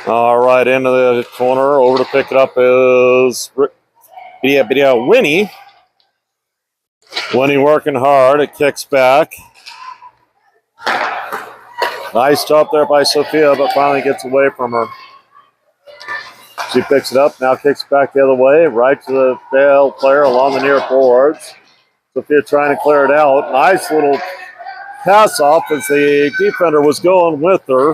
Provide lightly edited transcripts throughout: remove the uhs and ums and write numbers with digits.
All right, into the corner. Over to pick it up is Winnie. Winnie working hard. It kicks back. Nice job there by Sophia, but finally gets away from her. She picks it up, now kicks back the other way, right to the Vail player along the near boards. Sophia trying to clear it out. Nice little pass off as the defender was going with her.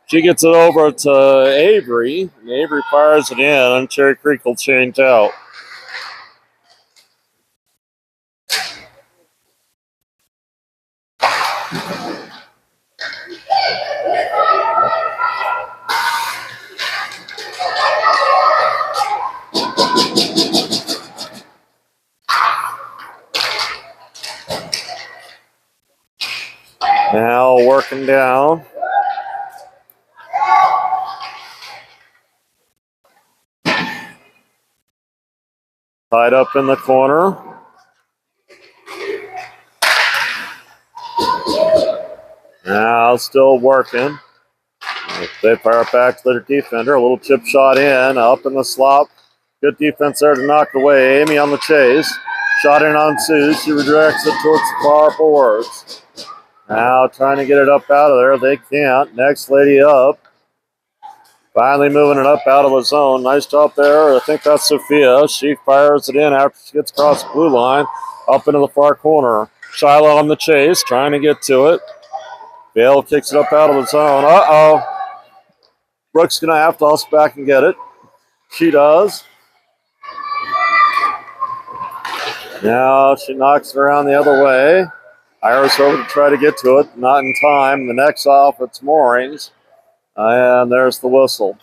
She gets it over to Avery. And Avery fires it in, and Cherry Creek will change out. Now working down. Tied up in the corner. Now still working. They fire it back to their defender. A little chip shot in, up in the slot. Good defense there to knock it away. Amy on the chase. Shot in on Sue. She redirects it towards the far boards. Now trying to get it up out of there. They can't. Next lady up. Finally moving it up out of the zone. Nice job there. I think that's Sophia. She fires it in after she gets across the blue line. Up into the far corner. Shiloh on the chase. Trying to get to it. Vail kicks it up out of the zone. Uh-oh. Brooks going to have to toss back and get it. She does. Now she knocks it around the other way. Iris over to try to get to it. Not in time. The neck's off. It's moorings. And there's the whistle.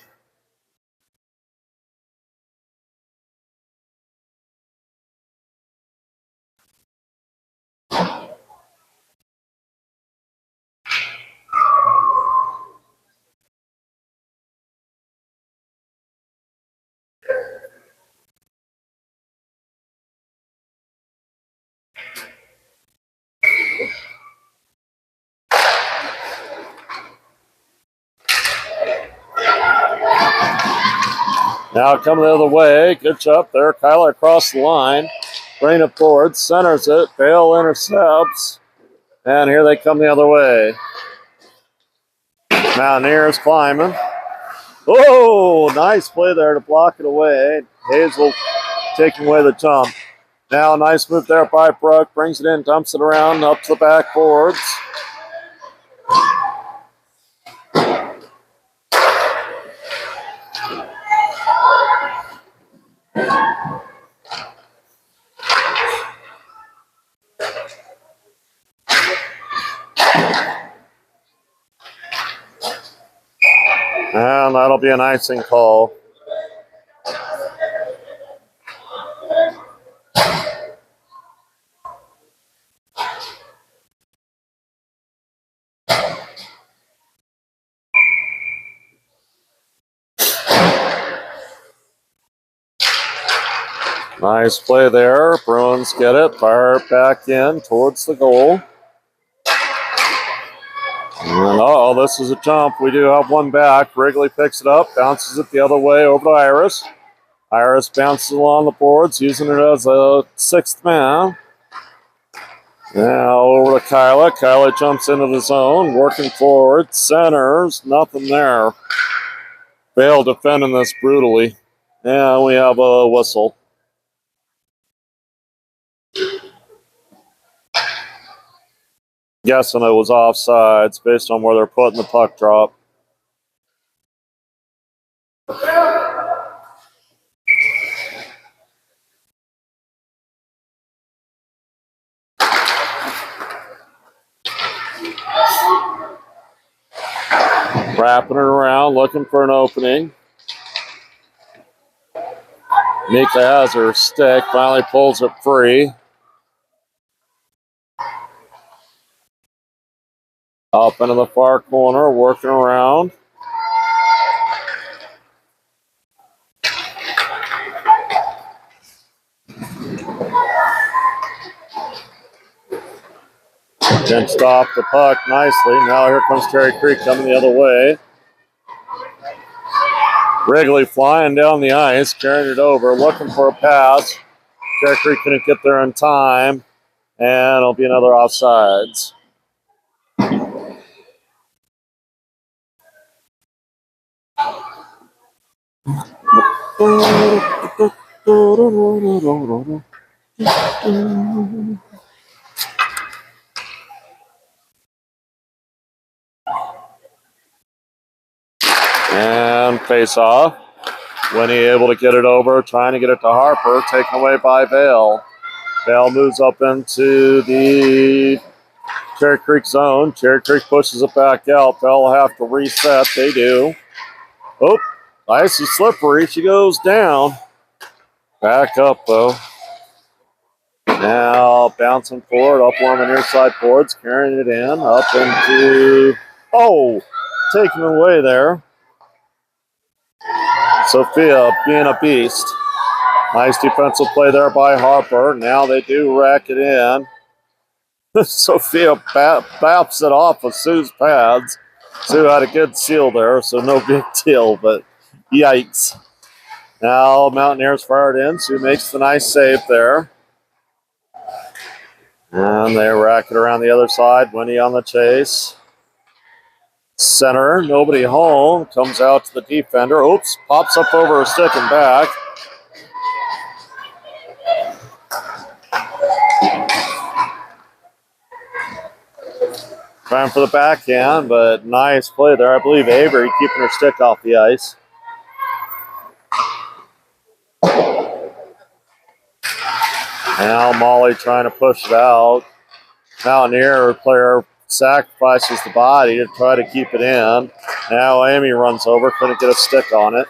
Now coming the other way. Good job there. Kyler across the line. Bring it forward. Centers it. Vail intercepts. And here they come the other way. Mountaineers climbing. Oh, nice play there to block it away. Hazel taking away the jump. Now nice move there by Brooke. Brings it in, dumps it around up to the backboards. And that'll be an icing call. Nice play there. Bruins get it. Fire it back in towards the goal. And this is a jump. We do have one back. Wrigley picks it up, bounces it the other way over to Iris. Iris bounces along the boards, using it as a sixth man. Now over to Kyla. Kyla jumps into the zone, working forward. Centers, nothing there. Vail defending this brutally. And we have a whistle. Guessing it was offsides based on where they're putting the puck drop. Wrapping it around, looking for an opening. Mika has her stick, finally pulls it free. Up into the far corner, working around. Pinched off the puck nicely. Now here comes Cherry Creek coming the other way. Wrigley flying down the ice, carrying it over, looking for a pass. Cherry Creek couldn't get there in time, and it'll be another offsides. And face off. Winnie able to get it over, trying to get it to Harper, taken away by Vail. Vail moves up into the Cherry Creek zone. Cherry Creek pushes it back out. Vail will have to reset. They do. Oh, icy slippery. She goes down. Back up, though. Now bouncing forward, up along the near side boards, carrying it in, up into... Oh, taken away there. Sophia being a beast. Nice defensive play there by Harper. Now they do rack it in. Sophia baps it off of Sue's pads. Sue had a good seal there, so no big deal, but yikes. Now Mountaineers fired in. Sue makes the nice save there. And they rack it around the other side. Winnie on the chase. Center, nobody home. Comes out to the defender. Oops, pops up over her stick and back. Trying for the backhand, but nice play there. I believe Avery keeping her stick off the ice. Now Molly trying to push it out. Mountaineer player sacrifices the body to try to keep it in. Now Amy runs over, couldn't get a stick on it.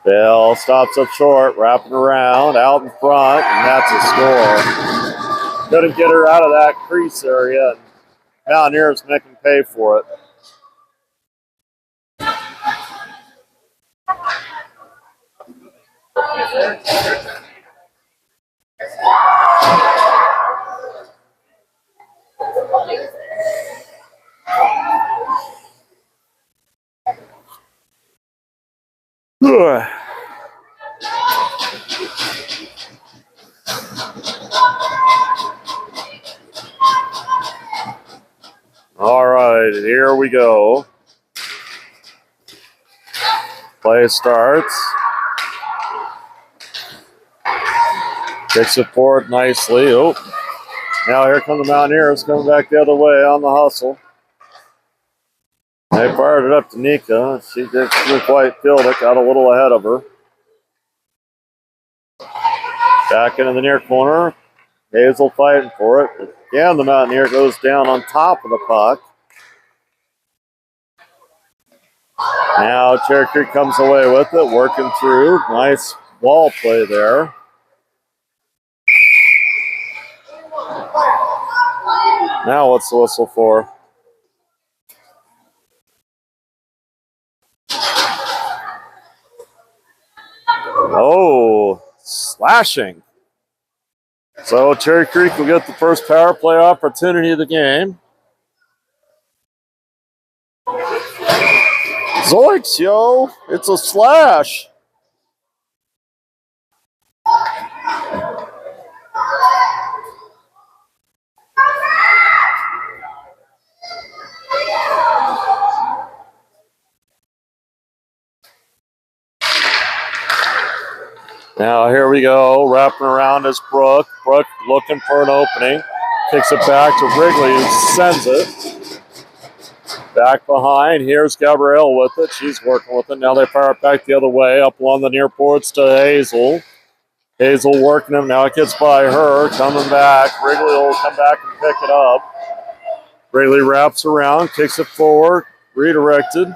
Bill stops up short, wrapping around, out in front, and that's a score. Couldn't get her out of that crease area, and Mountaineers making pay for it. All right, here we go. Play starts. Kicks it forward nicely. Oh, now here come the Mountaineers coming back the other way on the hustle. They fired it up to Nika. She didn't quite field it, got a little ahead of her. Back into the near corner. Hazel fighting for it. Again, the Mountaineer goes down on top of the puck. Now Cherry Creek comes away with it, working through. Nice ball play there. Now what's the whistle for? Oh, slashing. So Cherry Creek will get the first power play opportunity of the game. Zoinks, yo, it's a slash. Now here we go, wrapping around is Brooke. Brooke looking for an opening. Kicks it back to Wrigley, who sends it. Back behind, here's Gabrielle with it. She's working with it. Now they fire it back the other way, up along the near boards to Hazel. Hazel working him. Now it gets by her, coming back. Wrigley will come back and pick it up. Wrigley wraps around, kicks it forward, redirected.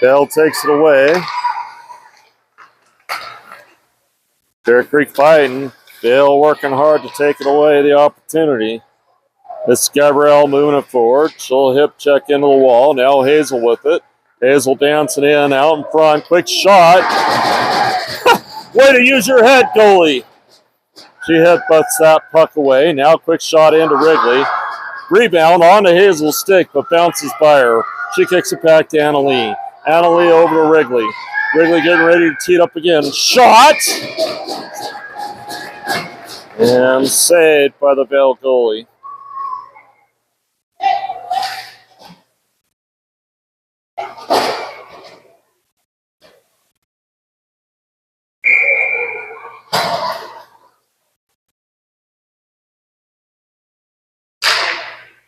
Bell takes it away. Cherry Creek fighting. Bill working hard to take it away, the opportunity. This is Gabrielle moving it forward. She'll hip check into the wall. Now Hazel with it. Hazel dancing in, out in front. Quick shot. Way to use your head, goalie. She headbutts that puck away. Now quick shot into Wrigley. Rebound onto Hazel's stick, but bounces by her. She kicks it back to Anna Lee. Anna Lee over to Wrigley. Wrigley getting ready to tee it up again. Shot! And saved by the Vail goalie.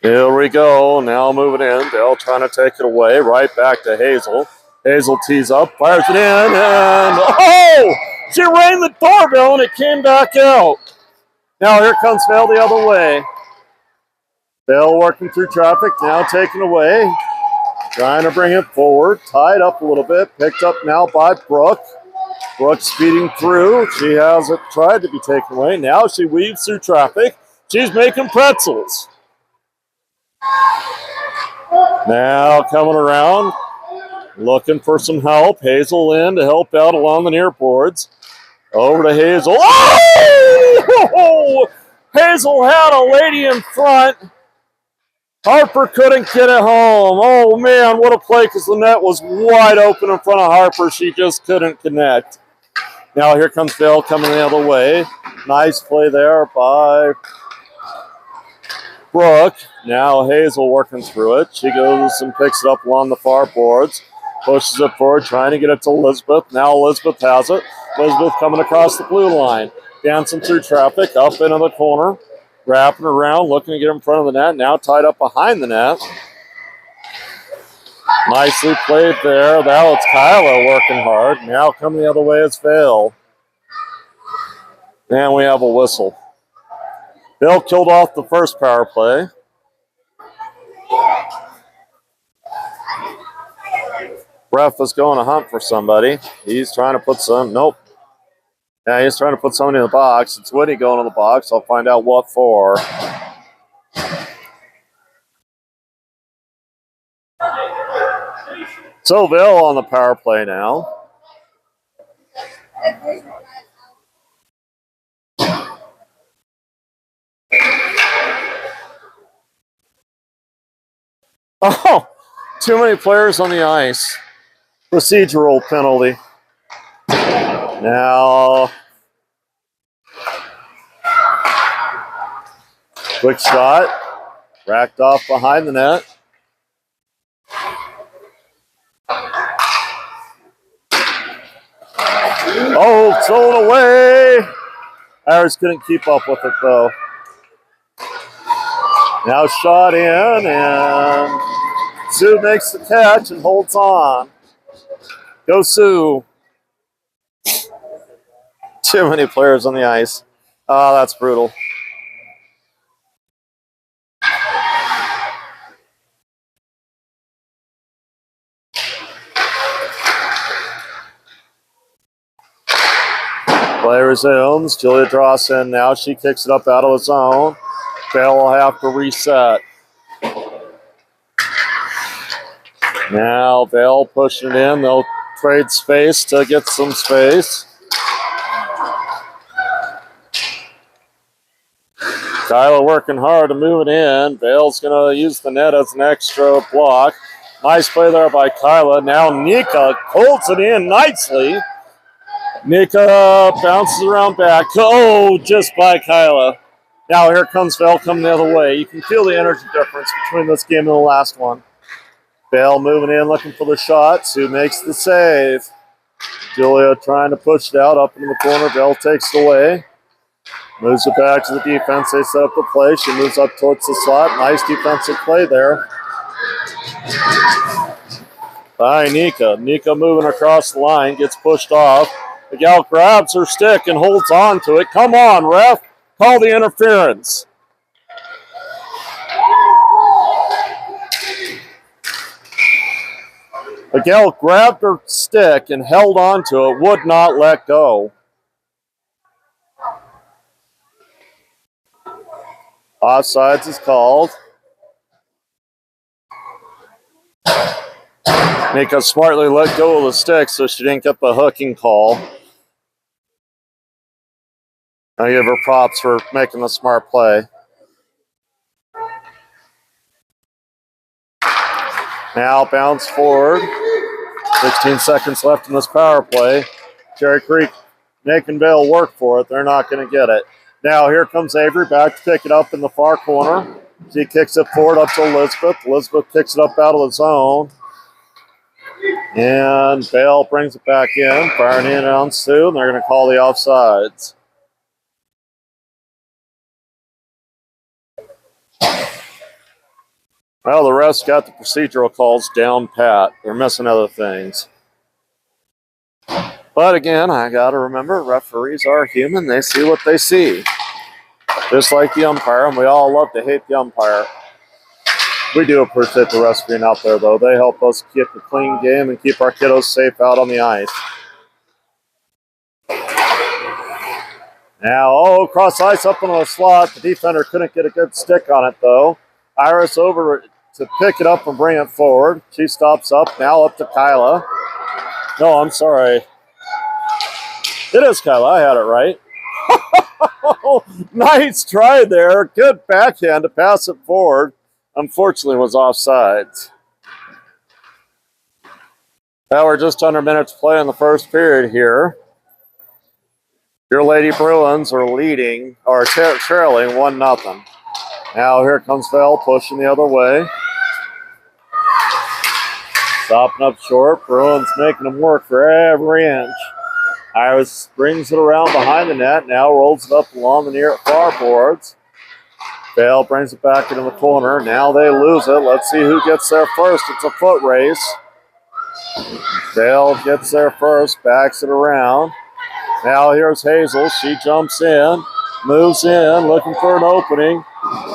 Here we go. Now moving in. Vail trying to take it away. Right back to Hazel. Hazel tees up, fires it in, and oh! She rang the doorbell and it came back out. Now here comes Vail the other way. Vail working through traffic, now taken away. Trying to bring it forward. Tied up a little bit. Picked up now by Brooke. Brooke speeding through. She has it tried to be taken away. Now she weaves through traffic. She's making pretzels. Now coming around. Looking for some help. Hazel in to help out along the near boards. Over to Hazel. Oh! Hazel had a lady in front. Harper couldn't get it home. Oh, man, what a play, because the net was wide open in front of Harper. She just couldn't connect. Now here comes Vail coming the other way. Nice play there by Brooke. Now Hazel working through it. She goes and picks it up along the far boards. Pushes it forward, trying to get it to Elizabeth. Now Elizabeth has it. Elizabeth coming across the blue line. Dancing through traffic, up into the corner. Wrapping around, looking to get in front of the net. Now tied up behind the net. Nicely played there. That was Kyla working hard. Now coming the other way is Vail. And we have a whistle. Vail killed off the first power play. Ref is going to hunt for somebody. He's trying to put some, nope. Yeah, he's trying to put somebody in the box. It's Whitney going in the box. I'll find out what for. So Vail on the power play now. Oh, too many players on the ice. Procedural penalty. Now, quick shot. Racked off behind the net. Oh, thrown away. Irish couldn't keep up with it, though. Now shot in, and Sue makes the catch and holds on. Go Sue. Too many players on the ice. Oh, that's brutal. Play resumes. Julia Drawson now. She kicks it up out of the zone. Vail will have to reset. Now Vail pushing it in. They'll trade space to get some space. Kyla working hard to move it in. Vail's going to use the net as an extra block. Nice play there by Kyla. Now Nika holds it in nicely. Nika bounces around back. Oh, just by Kyla. Now here comes Vail coming the other way. You can feel the energy difference between this game and the last one. Vail moving in, looking for the shot. Sue makes the save. Julia trying to push it out up into the corner. Vail takes it away. Moves it back to the defense. They set up the play. She moves up towards the slot. Nice defensive play there by Nika. Nika moving across the line. Gets pushed off. The gal grabs her stick and holds on to it. Come on, ref. Call the interference. The gal grabbed her stick and held on to it, would not let go. Offsides is called. Nika smartly let go of the stick so she didn't get the hooking call. I give her props for making the smart play. Now bounce forward. 16 seconds left in this power play. Cherry Creek making Vail work for it. They're not going to get it. Now here comes Avery back to pick it up in the far corner. She kicks it forward up to Elizabeth. Elizabeth kicks it up out of the zone. And Vail brings it back in. Firing in on Sue, and they're going to call the offsides. Well, the refs got the procedural calls down pat. They're missing other things. But again, I got to remember, referees are human. They see what they see. Just like the umpire, and we all love to hate the umpire. We do appreciate the refs being out there, though. They help us keep a clean game and keep our kiddos safe out on the ice. Now, across ice up into the slot. The defender couldn't get a good stick on it, though. Iris over to pick it up and bring it forward. She stops up. Now up to Kyla. No, I'm sorry. It is Kyla. I had it right. Nice try there. Good backhand to pass it forward. Unfortunately, was offsides. Now we're just under minutes to play in the first period here. Your Lady Bruins are leading, or trailing 1-0. Now here comes Vail pushing the other way. Stopping up short. Bruins making them work for every inch. Iris brings it around behind the net. Now rolls it up along the near far boards. Vail brings it back into the corner. Now they lose it. Let's see who gets there first. It's a foot race. Vail gets there first. Backs it around. Now here's Hazel. She jumps in. Moves in. Looking for an opening.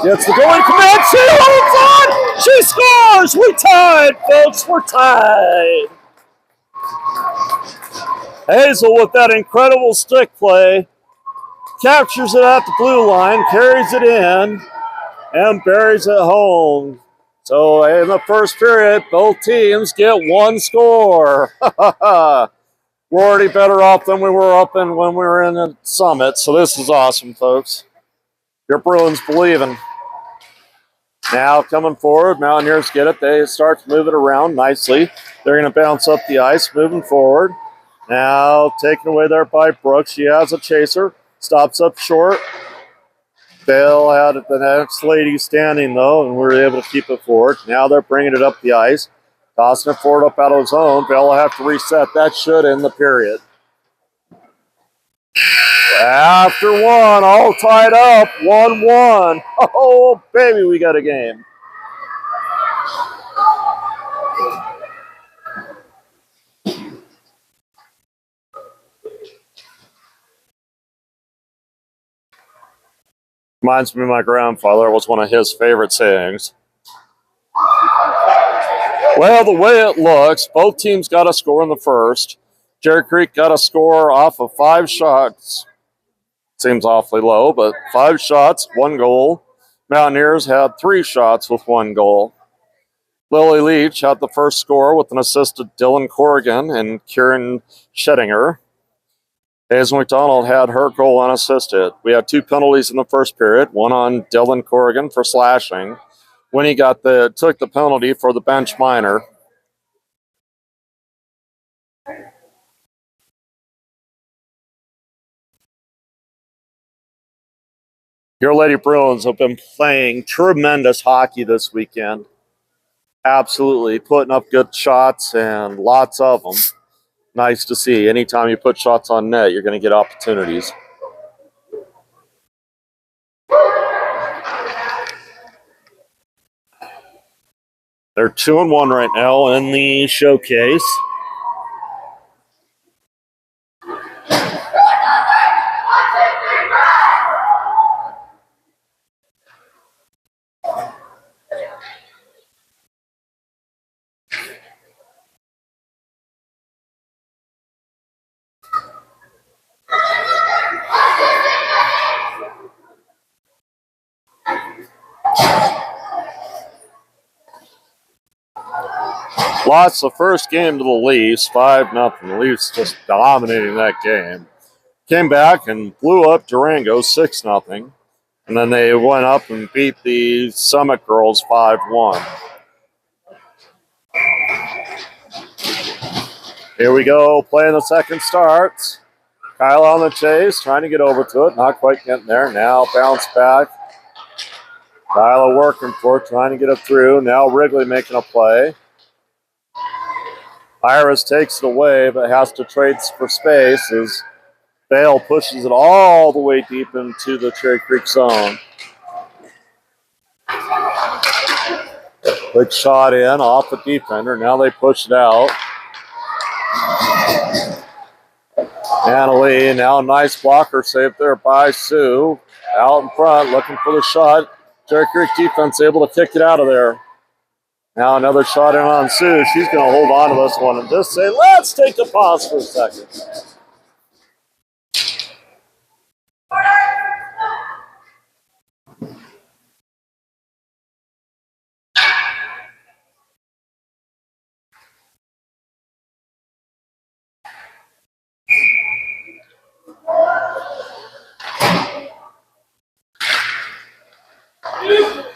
Gets the goalie command. She holds on. She scores. We tied, folks. We're tied. Hazel with that incredible stick play. Captures it at the blue line. Carries it in. And buries it home. So in the first period, both teams get one score. We're already better off than we were up in when we were in the Summit. So this is awesome, folks. Your Bruins believing. Now coming forward, Mountaineers get it. They start to move it around nicely. They're going to bounce up the ice, moving forward. Now taken away there by Brooks. She has a chaser. Stops up short. Vail had the next lady standing, though, and we were able to keep it forward. Now they're bringing it up the ice. Tossing it forward up out of zone. Vail will have to reset. That should end the period. After one, all tied up, 1-1. Oh, baby, we got a game. Reminds me of my grandfather. It was one of his favorite sayings. Well, the way it looks, both teams got a score in the first. Cherry Creek got a score off of 5 shots. Seems awfully low, but 5 shots, 1 goal. Mountaineers had 3 shots with 1 goal. Lily Leach had the first score with an assist to Dylan Corrigan and Kieran Schettinger. Hazel McDonald had her goal unassisted. We had 2 penalties in the first period, one on Dylan Corrigan for slashing, when he took the penalty for the bench minor. Your Lady Bruins have been playing tremendous hockey this weekend. Absolutely putting up good shots and lots of them. Nice to see. Anytime you put shots on net, you're going to get opportunities. They're 2-1 right now in the showcase. Lost the first game to the Leafs, 5-0. The Leafs just dominating that game. Came back and blew up Durango 6-0. And then they went up and beat the Summit Girls 5-1. Here we go, playing the second starts. Kyle on the chase, trying to get over to it. Not quite getting there. Now bounce back. Kyle working for it, trying to get it through. Now Wrigley making a play. Iris takes it away, but has to trade for space as Vail pushes it all the way deep into the Cherry Creek zone. Quick shot in off the defender. Now they push it out. Annalee, now nice blocker save there by Sue. Out in front, looking for the shot. Cherry Creek defense able to kick it out of there. Now another shot in on Sue. She's going to hold on to this one and just say, let's take a pause for a second.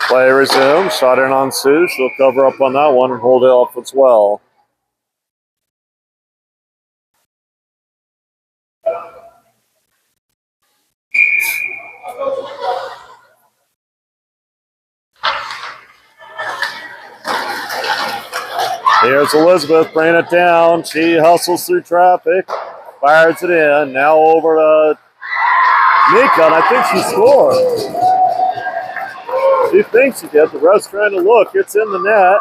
Play resumes. Shot in on Sue. She'll cover up on that one and hold it off as well. Here's Elizabeth bringing it down. She hustles through traffic, fires it in. Now over to Nika, and I think she scored. She thinks she did. The ref's trying to look. It's in the net.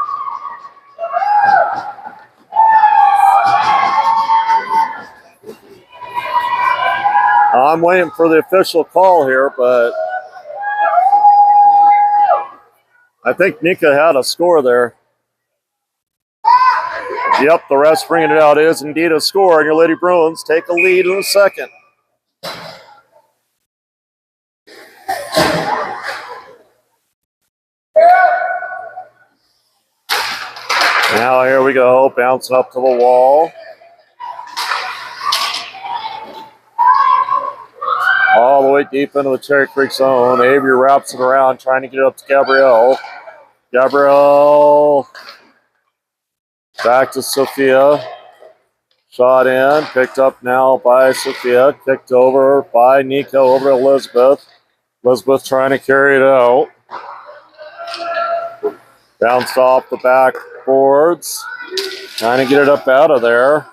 I'm waiting for the official call here, but I think Nika had a score there. Yep, the ref's bringing it out. It is indeed a score, and your Lady Bruins take a lead in the second. Now here we go, bouncing up to the wall. All the way deep into the Cherry Creek zone. Avery wraps it around, trying to get it up to Gabrielle. Gabrielle back to Sophia. Shot in, picked up now by Sophia. Kicked over by Nico, over to Elizabeth. Elizabeth trying to carry it out. Bounced off the backboards. Trying to get it up out of there.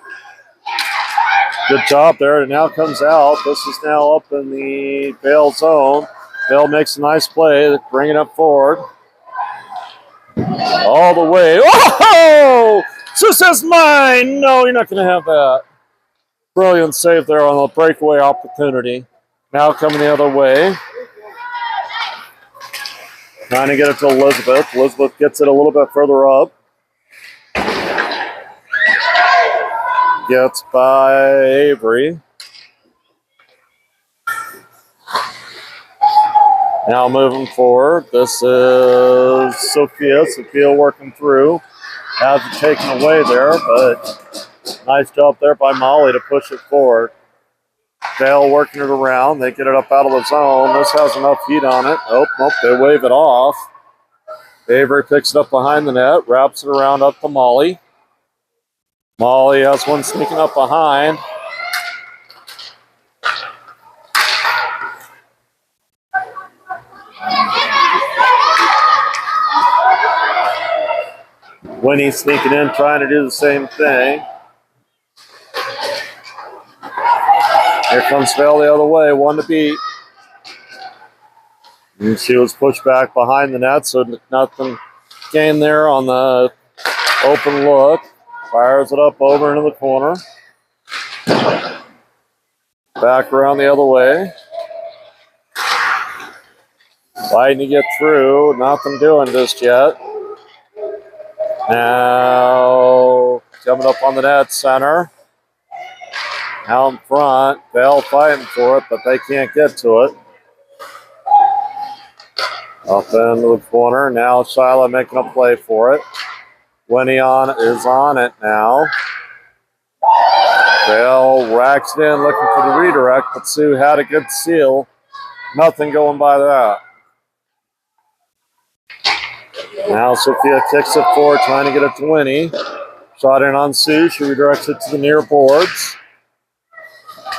Good job there. It now comes out. This is now up in the Vail zone. Vail makes a nice play. Bring it up forward. All the way. Oh! Sue says mine. No, you're not going to have that. Brilliant save there on the breakaway opportunity. Now coming the other way. Trying to get it to Elizabeth. Elizabeth gets it a little bit further up. Gets by Avery. Now moving forward. This is Sophia. Sophia working through. Has it taken away there, but nice job there by Molly to push it forward. Vail working it around. They get it up out of the zone. This has enough heat on it. Oh, nope, they wave it off. Avery picks it up behind the net, wraps it around up to Molly. Molly has one sneaking up behind. Winnie sneaking in, trying to do the same thing. Here comes Vail the other way, one to beat. And she was pushed back behind the net, so nothing gained there on the open look. Fires it up over into the corner. Back around the other way. Fighting to get through, nothing doing just yet. Now coming up on the net center. Out in front, Vail fighting for it, but they can't get to it. Up into the corner, now Shyla making a play for it. Winnie is on it now. Vail racks it in, looking for the redirect, but Sue had a good seal. Nothing going by that. Now Sophia kicks it forward, trying to get it to Winnie. Shot in on Sue. She redirects it to the near boards.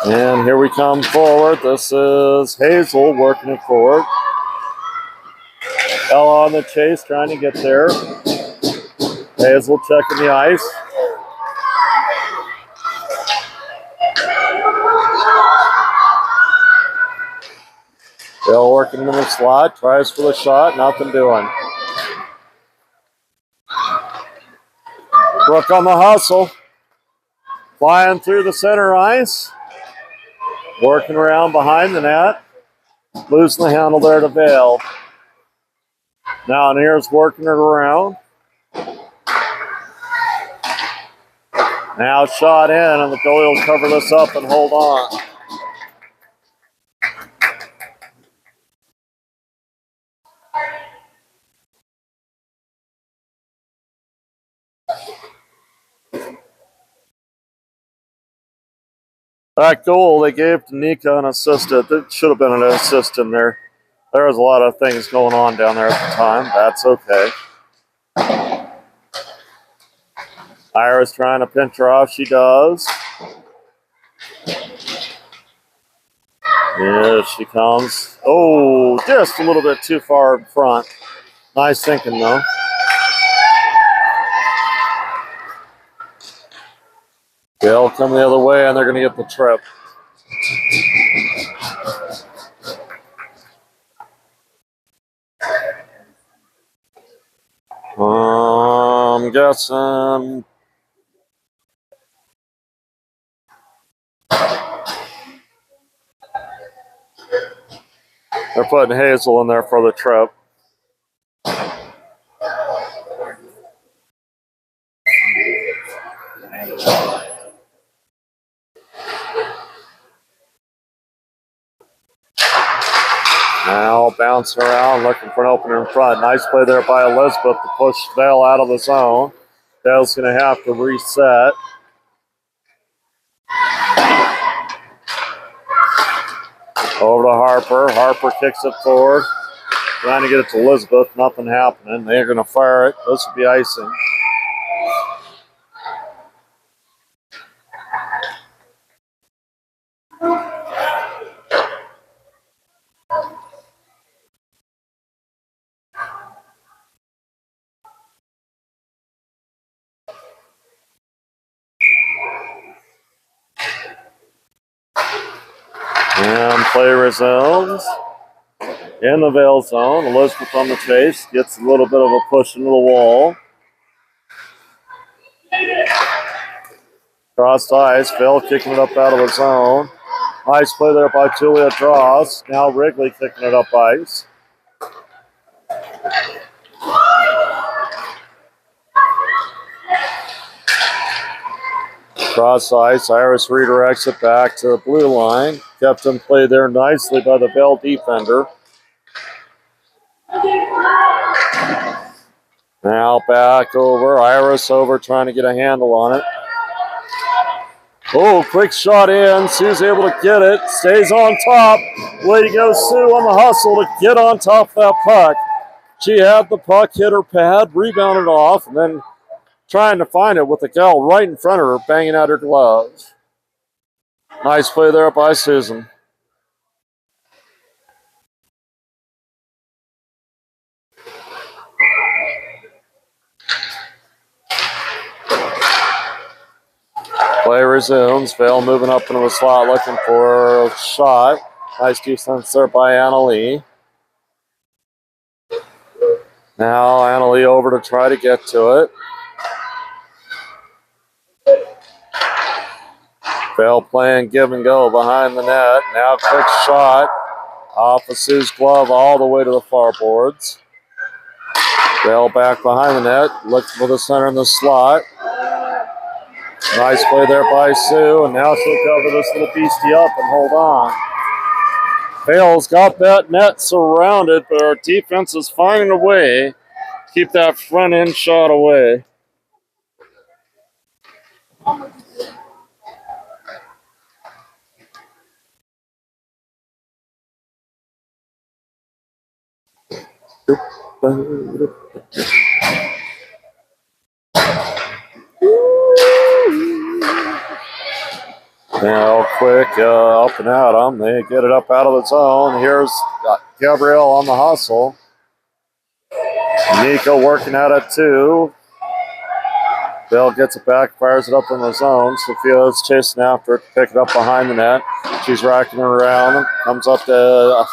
And here we come forward. This is Hazel working it forward. Ella on the chase, trying to get there. Hazel checking the ice. Bill working in the slot, tries for the shot, nothing doing. Brooke on the hustle. Flying through the center ice. Working around behind the net. Losing the handle there to Vail. Mountaineers working it around. Now shot in, and the goalie will cover this up and hold on. That goal they gave to Nika unassisted. It should have been an assist in there. There was a lot of things going on down there at the time. That's okay. Iris trying to pinch her off. She does. Here she comes. Oh, just a little bit too far in front. Nice thinking, though. They'll come the other way, and they're going to get the trip. I'm guessing. They're putting Hazel in there for the trip. Now bouncing around, looking for an opener in front. Nice play there by Elizabeth to push Vail out of the zone. Vail's going to have to reset. Over to Harper. Harper kicks it forward. Trying to get it to Elizabeth. Nothing happening. They're going to fire it. This will be icing. And play resumes in the Vail zone. Elizabeth on the chase. Gets a little bit of a push into the wall. Crossed ice. Vail kicking it up out of the zone. Nice play there by Julia Dross. Now Wrigley kicking it up ice. Cross ice. Iris redirects it back to the blue line. Kept in play there nicely by the Vail defender. Now back over. Iris over trying to get a handle on it. Oh, quick shot in. Sue's able to get it. Stays on top. Way to go, Sue, on the hustle to get on top of that puck. She had the puck, hit her pad, rebounded off, and then trying to find it with the gal right in front of her, banging out her gloves. Nice play there by Susan. Play resumes. Vail moving up into the slot, looking for a shot. Nice defense there by Annalee. Now Annalee over to try to get to it. Vail playing give and go behind the net. Now quick shot off of Sue's glove all the way to the far boards. Vail back behind the net, looking for the center in the slot. Nice play there by Sue, and now she'll cover this little beastie up and hold on. Vail's got that net surrounded, but our defense is finding a way to keep that front end shot away. Oop. Now, quick up and at them. They get it up out of the zone. Here's Gabrielle on the hustle. Nico working at it too. Vail gets it back, fires it up in the zone. Sophia's chasing after it to pick it up behind the net. She's racking it around. Comes up to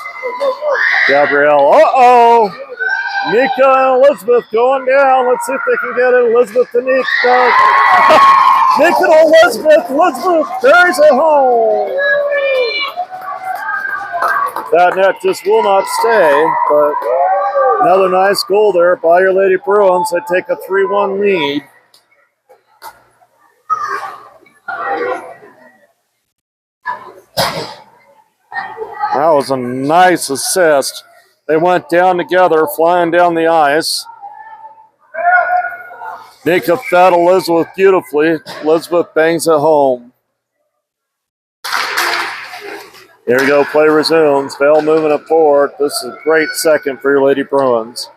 Gabrielle. Uh-oh! Nika and Elizabeth going down. Let's see if they can get it. Elizabeth to Nika. Nika to Elizabeth. Elizabeth carries it home. That net just will not stay, but another nice goal there by your Lady Bruins. They take a 3-1 lead. That was a nice assist. They went down together, flying down the ice. Nika fed Elizabeth beautifully. Elizabeth bangs it home. Here we go, play resumes. Vail moving it forward. This is a great second for your Lady Bruins.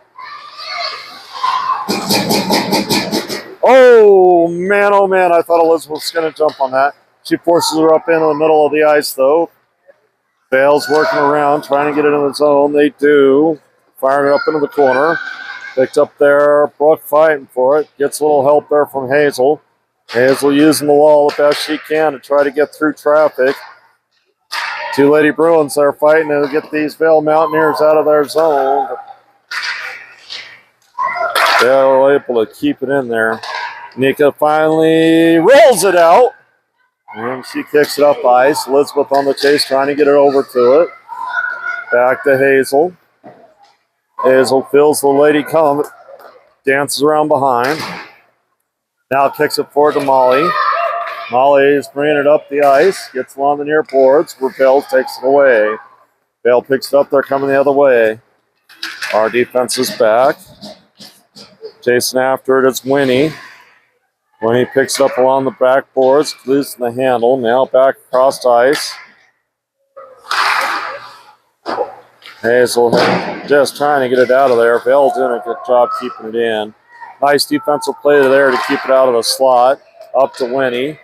Oh man, I thought Elizabeth was going to jump on that. She forces her up into the middle of the ice, though. Vail's working around, trying to get it in the zone. They do. Firing it up into the corner. Picked up there. Brooke fighting for it. Gets a little help there from Hazel. Hazel using the wall the best she can to try to get through traffic. Two Lady Bruins there fighting to get these Vail Mountaineers out of their zone. They're able to keep it in there. Nika finally rolls it out. And she kicks it up ice. Elizabeth on the chase trying to get it over to it. Back to Hazel. Hazel feels the lady come. Dances around behind. Now kicks it forward to Molly. Molly is bringing it up the ice. Gets along the near boards where Vail takes it away. Vail picks it up. They're coming the other way. Our defense is back. Chasing after it is Winnie. Winnie picks it up along the backboards, losing the handle. Now back across the ice. Hazel just trying to get it out of there. Vail doing a good job keeping it in. Nice defensive play there to keep it out of the slot. Up to Winnie.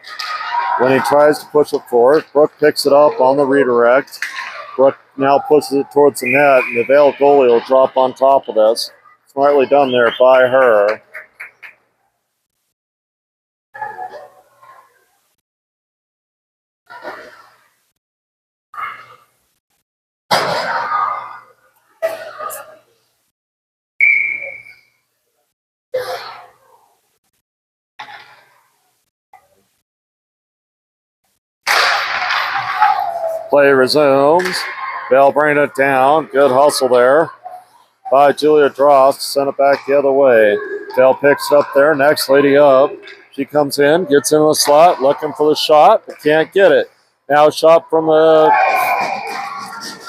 Winnie tries to push it forward. Brooke picks it up on the redirect. Brooke now pushes it towards the net, and the Vail goalie will drop on top of this. Smartly done there by her. Play resumes. Vail bringing it down. Good hustle there by Julia Drost. Send it back the other way. Vail picks it up there. Next lady up. She comes in, gets in the slot, looking for the shot, but can't get it. Now shot from the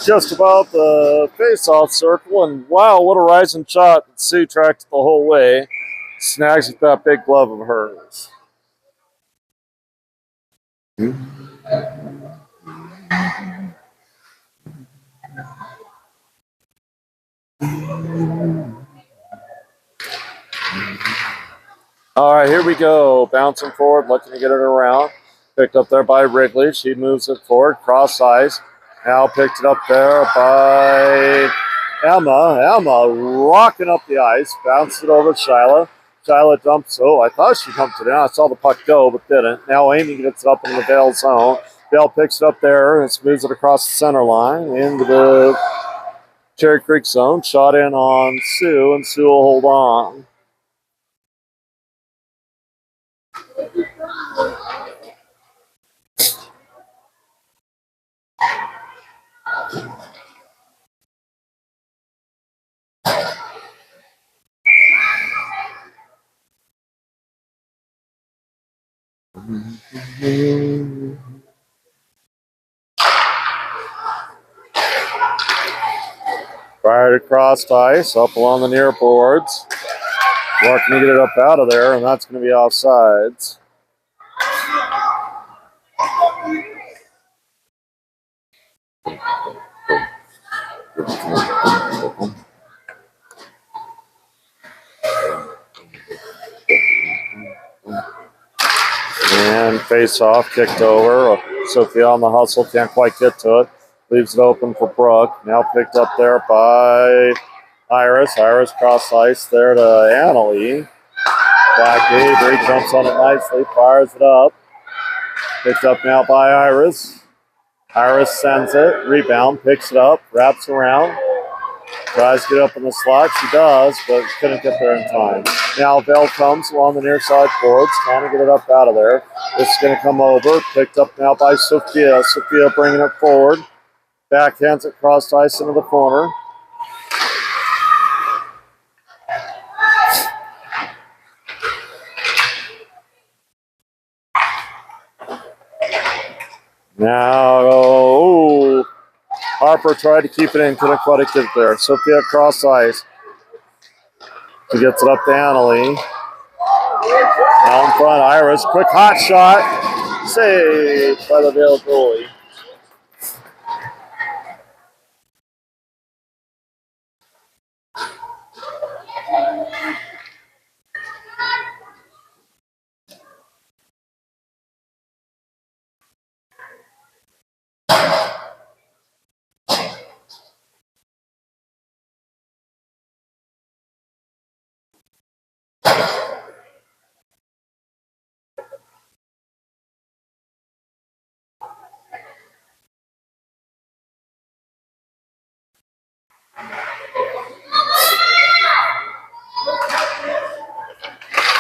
just about the face-off circle, and wow, what a rising shot that Sue tracked the whole way. Snags with that big glove of hers. All right, here we go. Bouncing forward, looking to get it around. Picked up there by Wrigley. She moves it forward, cross ice. Now picked it up there by Emma. Emma rocking up the ice. Bounced it over to Shyla. Shyla dumps. Oh, I thought she dumped it in. I saw the puck go, but didn't. Now Amy gets it up into the Vail zone. Vail picks it up there and moves it across the center line into the Cherry Creek zone. Shot in on Sue, and Sue will hold on. Fired across ice, up along the near boards. Working to get it up out of there, and that's going to be offsides. face off, kicked over. Sophia on the hustle, can't quite get to it. Leaves it open for Brooke. Now picked up there by Iris. Iris cross ice there to Annalie. Back Avery jumps on it nicely, fires it up. Picked up now by Iris. Iris sends it, rebound, picks it up, wraps around. Tries to get up in the slot. She does, but couldn't get there in time. Now Vail comes along the near side boards, trying to get it up out of there. This is going to come over. Picked up now by Sophia. Sophia bringing it forward. Backhands it cross ice into the corner. Now, Harper tried to keep it in, couldn't quite get it there. Sophia cross ice. She gets it up to Annalie. Now in front, Iris. Quick hot shot. Saved by the Vail goalie.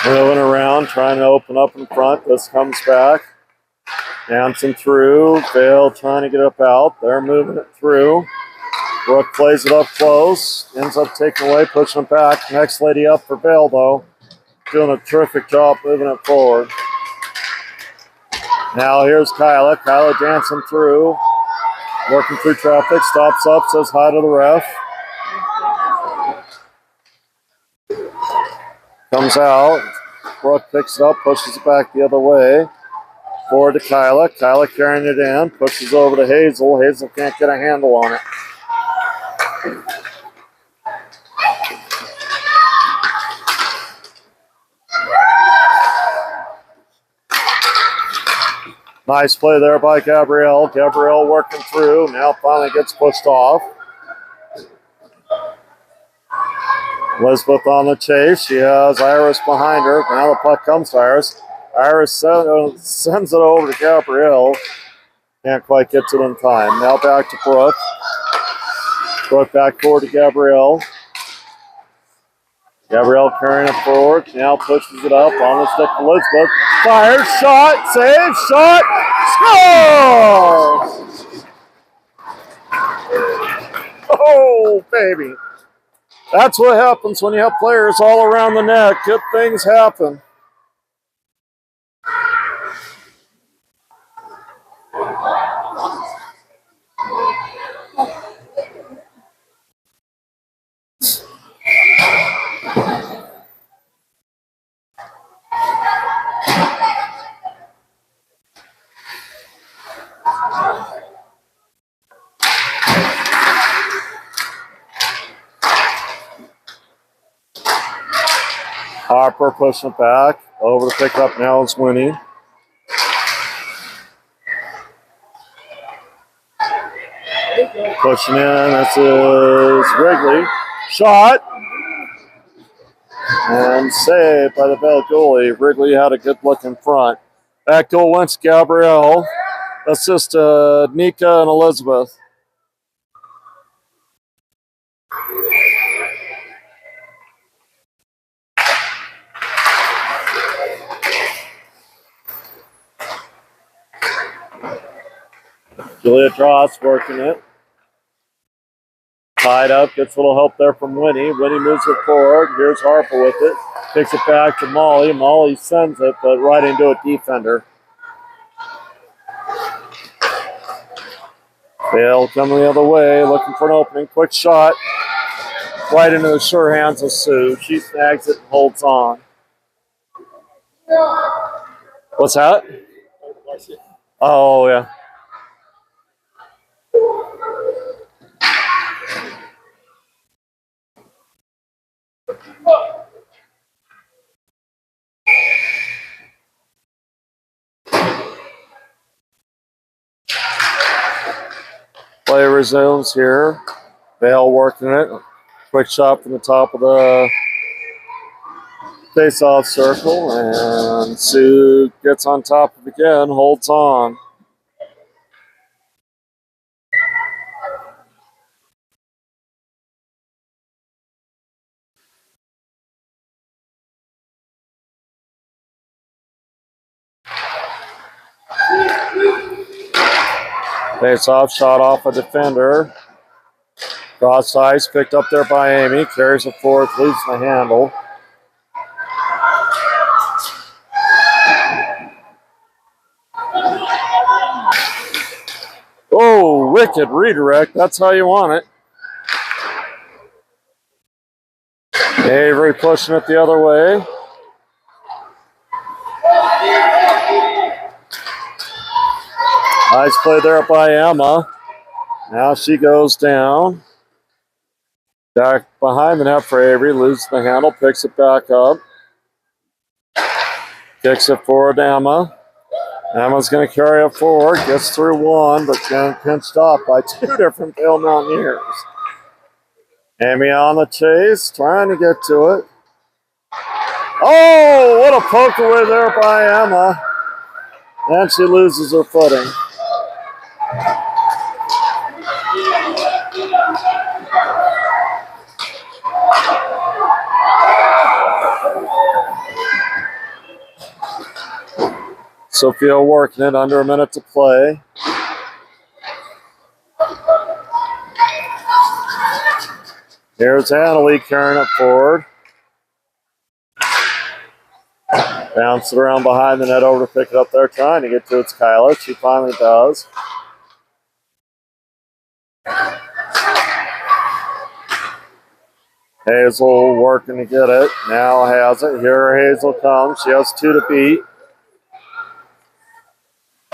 Moving around, trying to open up in front. This comes back. Hanson through. Vail trying to get up out. They're moving it through. Brooke plays it up close. Ends up taking away, pushing it back. Next lady up for Vail, though. Doing a terrific job moving it forward. Now here's Kyla. Kyla dancing through. Working through traffic. Stops up, says hi to the ref. Comes out. Brooke picks it up, pushes it back the other way. Forward to Kyla. Kyla carrying it in. Pushes over to Hazel. Hazel can't get a handle on it. Nice play there by Gabrielle. Gabrielle working through. Now finally gets pushed off. Elizabeth on the chase. She has Iris behind her. Now the puck comes to Iris. Iris sends it over to Gabrielle. Can't quite get to it in time. Now back to Brooke. Brooke back forward to Gabrielle. Gabrielle carrying it forward. Now pushes it up on the stick to Elizabeth. Fires, shot, save, shot, score! Oh, baby. That's what happens when you have players all around the net. Good things happen. Harper pushing it back. Over to pick up now is Winnie. Pushing in. This is Wrigley. Shot. And saved by the Vail goalie. Wrigley had a good look in front. Back goal went to Gabrielle. Assist to Nika and Elizabeth. Julia Dross working it. Tied up, gets a little help there from Winnie. Winnie moves it forward. Here's Harper with it. Picks it back to Molly. Molly sends it, but right into a defender. Vail coming the other way, looking for an opening. Quick shot. Right into the sure hands of Sue. She snags it and holds on. What's that? Oh, yeah. Play resumes here. Vail working it. Quick shot from the top of the face-off circle, and Sue gets on top of it again, holds on. Face-off shot off a defender. Cross ice picked up there by Amy. Carries it forward, leaves the handle. Oh, wicked redirect. That's how you want it. Avery pushing it the other way. Nice play there by Emma. Now she goes down. Back behind the net for Avery. Loses the handle. Picks it back up. Kicks it forward to Emma. Emma's going to carry it forward. Gets through one, but getting pinched off by two different Vail Mountaineers. Amy on the chase. Trying to get to it. Oh, what a poke away there by Emma. And she loses her footing. Sophia working it, under a minute to play. Here's Annalie carrying it forward. Bounce it around behind the net over to pick it up there, trying to get to its Kyla. She finally does. Hazel working to get it. Now has it. Here Hazel comes. She has two to beat.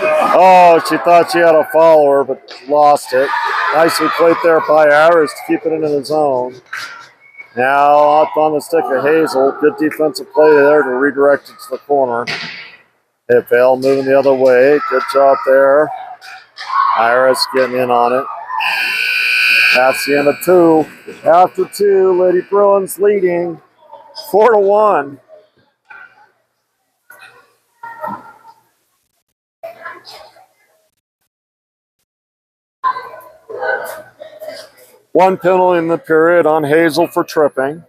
Oh, she thought she had a follower, but lost it. Nicely played there by Iris to keep it into the zone. Now up on the stick of Hazel. Good defensive play there to redirect it to the corner. Vail moving the other way. Good job there. Iris getting in on it. That's the end of two. After two, Lady Bruins leading 4-1. One penalty in the period on Hazel for tripping.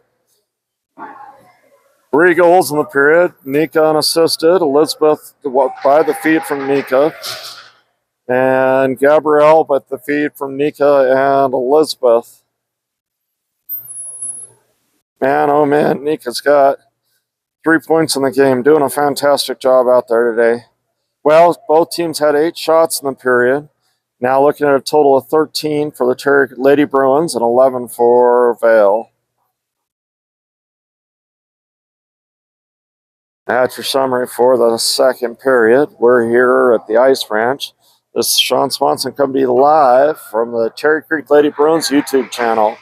3 goals in the period. Nika unassisted. Elizabeth by the feed from Nika. And Gabrielle by the feed from Nika and Elizabeth. Man, oh man, Nika's got 3 points in the game. Doing a fantastic job out there today. Well, both teams had 8 shots in the period. Now looking at a total of 13 for the Lady Bruins and 11 for Vail. That's your summary for the second period. We're here at the Ice Ranch. This is Sean Swanson coming to you live from the Cherry Creek Lady Bruins YouTube channel.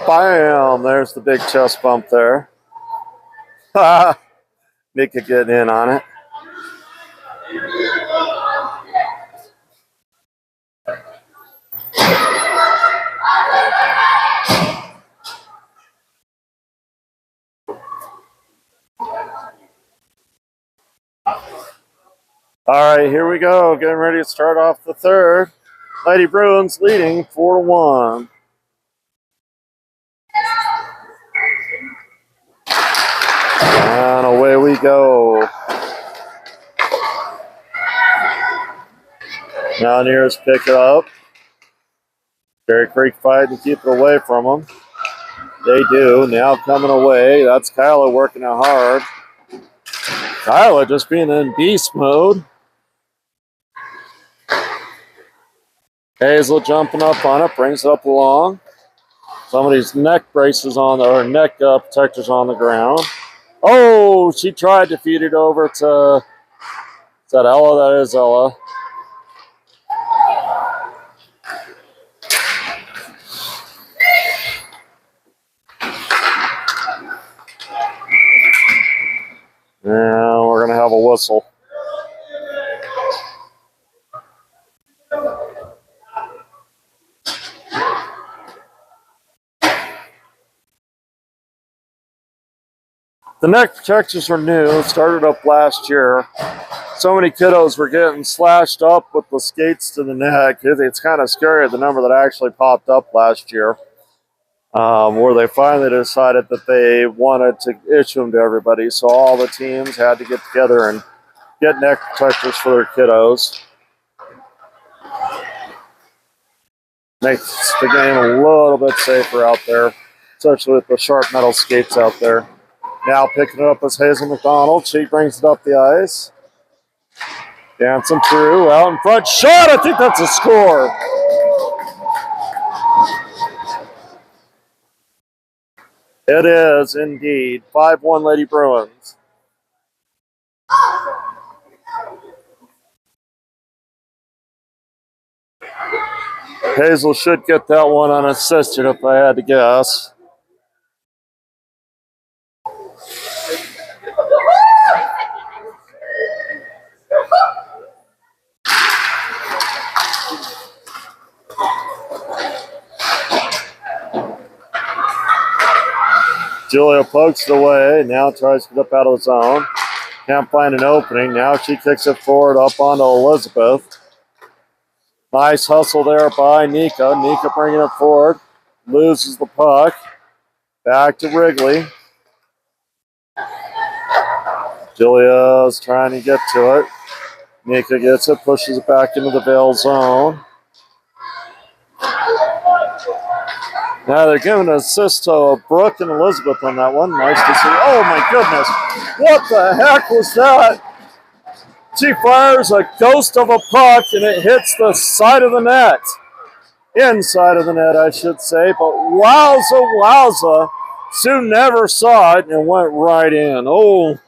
Bam! There's the big chest bump there. Nika getting in on it. All right, here we go. Getting ready to start off the third. Lady Bruins leading 4-1. And away we go. Mountaineers pick it up. Cherry Creek fighting to keep it away from them. They do. Now coming away. That's Kyla working it hard. Kyla just being in beast mode. Hazel jumping up on it. Brings it up along. Somebody's neck braces on, or neck protectors on the ground. Oh, she tried to feed it over to, is that Ella? That is Ella. Now we're going to have a whistle. The neck protectors are new, started up last year. So many kiddos were getting slashed up with the skates to the neck. It's kind of scary, the number that actually popped up last year, where they finally decided that they wanted to issue them to everybody. So all the teams had to get together and get neck protectors for their kiddos. Makes the game a little bit safer out there, especially with the sharp metal skates out there. Now picking it up is Hazel McDonald. She brings it up the ice. Dancing through, out in front, shot! I think that's a score. It is indeed. 5-1 Lady Bruins. Hazel should get that one unassisted if I had to guess. Julia pokes it away, now tries to get up out of the zone. Can't find an opening. Now she kicks it forward up onto Elizabeth. Nice hustle there by Nika. Nika bringing it forward. Loses the puck. Back to Wrigley. Julia's trying to get to it. Nika gets it, pushes it back into the Vail zone. Now they're giving an assist to Brooke and Elizabeth on that one. Nice to see. Oh my goodness. What the heck was that? She fires a ghost of a puck and it hits the side of the net. Inside of the net, I should say. But wowza. Sue never saw it and went right in. Oh.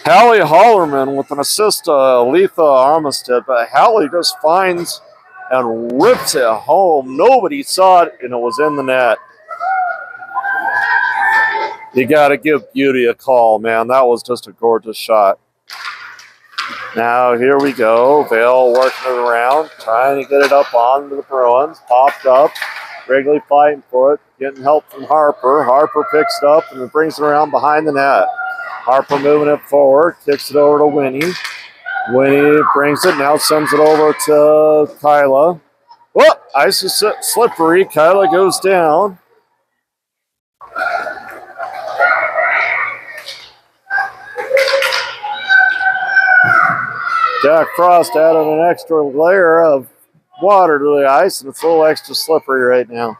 Hallie Hollerman with an assist to Letha Armistead, but Hallie just finds and rips it home. Nobody saw it, and it was in the net. You got to give Beauty a call, man. That was just a gorgeous shot. Now here we go. Vail working it around, trying to get it up onto the Bruins. Popped up. Wrigley fighting for it, getting help from Harper. Harper picks it up and brings it around behind the net. Harper moving it forward, kicks it over to Winnie. Winnie brings it, now sends it over to Kyla. Whoop, ice is slippery. Kyla goes down. Jack Frost added an extra layer of water to the ice, and it's a little extra slippery right now.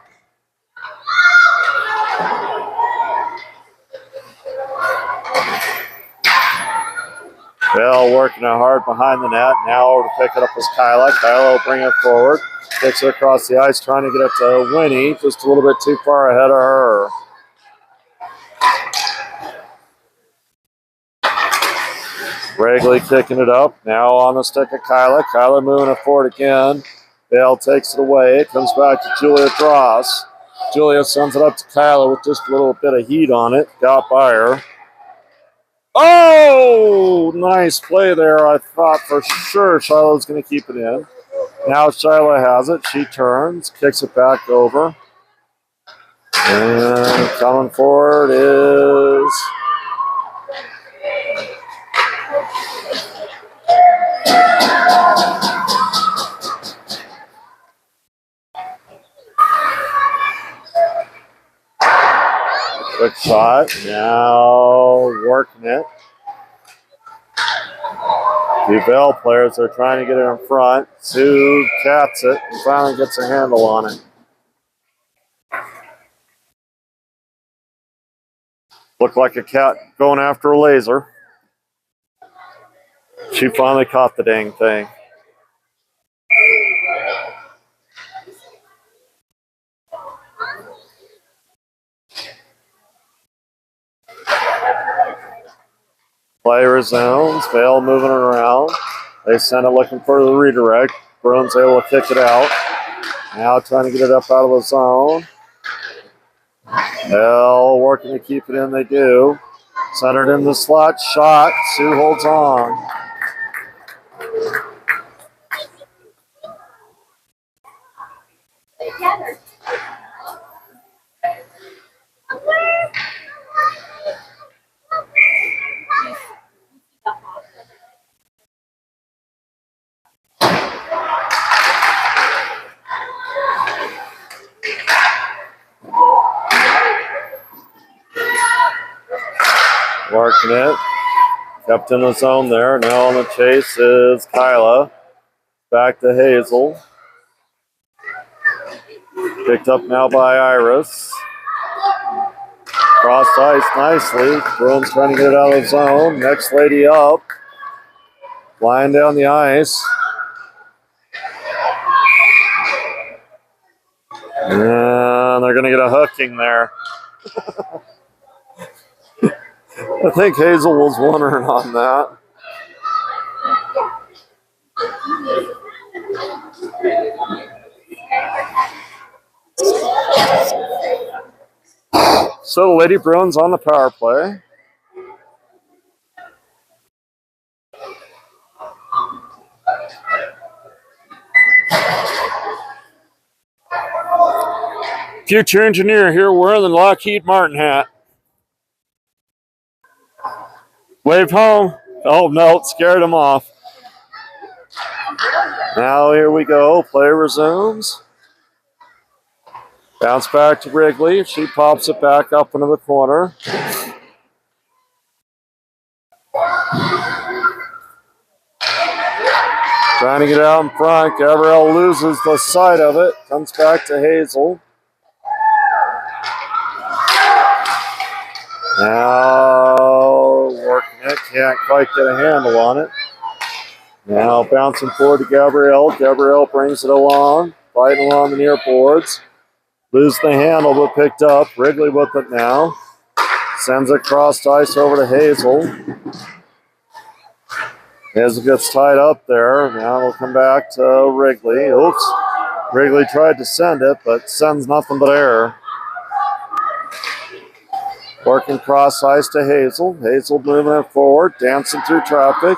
Vail working it hard behind the net. Now over to pick it up is Kyla. Kyla will bring it forward. Kicks it across the ice, trying to get it to Winnie. Just a little bit too far ahead of her. Wrigley kicking it up. Now on the stick of Kyla. Kyla moving it forward again. Vail takes it away. It comes back to Julia Dross. Julia sends it up to Kyla with just a little bit of heat on it. Got by her. Oh, nice play there. I thought for sure Shiloh was going to keep it in. Now Shiloh has it. She turns, kicks it back over. And coming forward is quick shot. Now working it. The Vail players are trying to get it in front. Sue caps it and finally gets a handle on it. Looked like a cat going after a laser. She finally caught the dang thing. Play resumes. Vail moving it around. They send it looking for the redirect. Bruins able to kick it out. Now trying to get it up out of the zone. Vail working to keep it in. They do. Centered in the slot. Shot. Sioux holds on. Working it. Kept in the zone there. Now on the chase is Kyla. Back to Hazel. Picked up now by Iris. Crossed ice nicely. Bruins trying to get it out of the zone. Next lady up. Flying down the ice. And they're going to get a hooking there. I think Hazel was wondering on that. So the Lady Bruins on the power play. Future engineer here wearing the Lockheed Martin hat. Wave home. Oh, no, scared him off. Now here we go. Play resumes. Bounce back to Wrigley. She pops it back up into the corner. Trying to get out in front. Gabrielle loses the sight of it. Comes back to Hazel. Now working it. Can't quite get a handle on it. Now bouncing forward to Gabrielle. Gabrielle brings it along. Fighting along the near boards. Lose the handle, but picked up. Wrigley with it now. Sends it across ice over to Hazel. Hazel gets tied up there. Now we'll come back to Wrigley. Oops. Wrigley tried to send it, but sends nothing but error. Working cross ice to Hazel. Hazel moving it forward, dancing through traffic.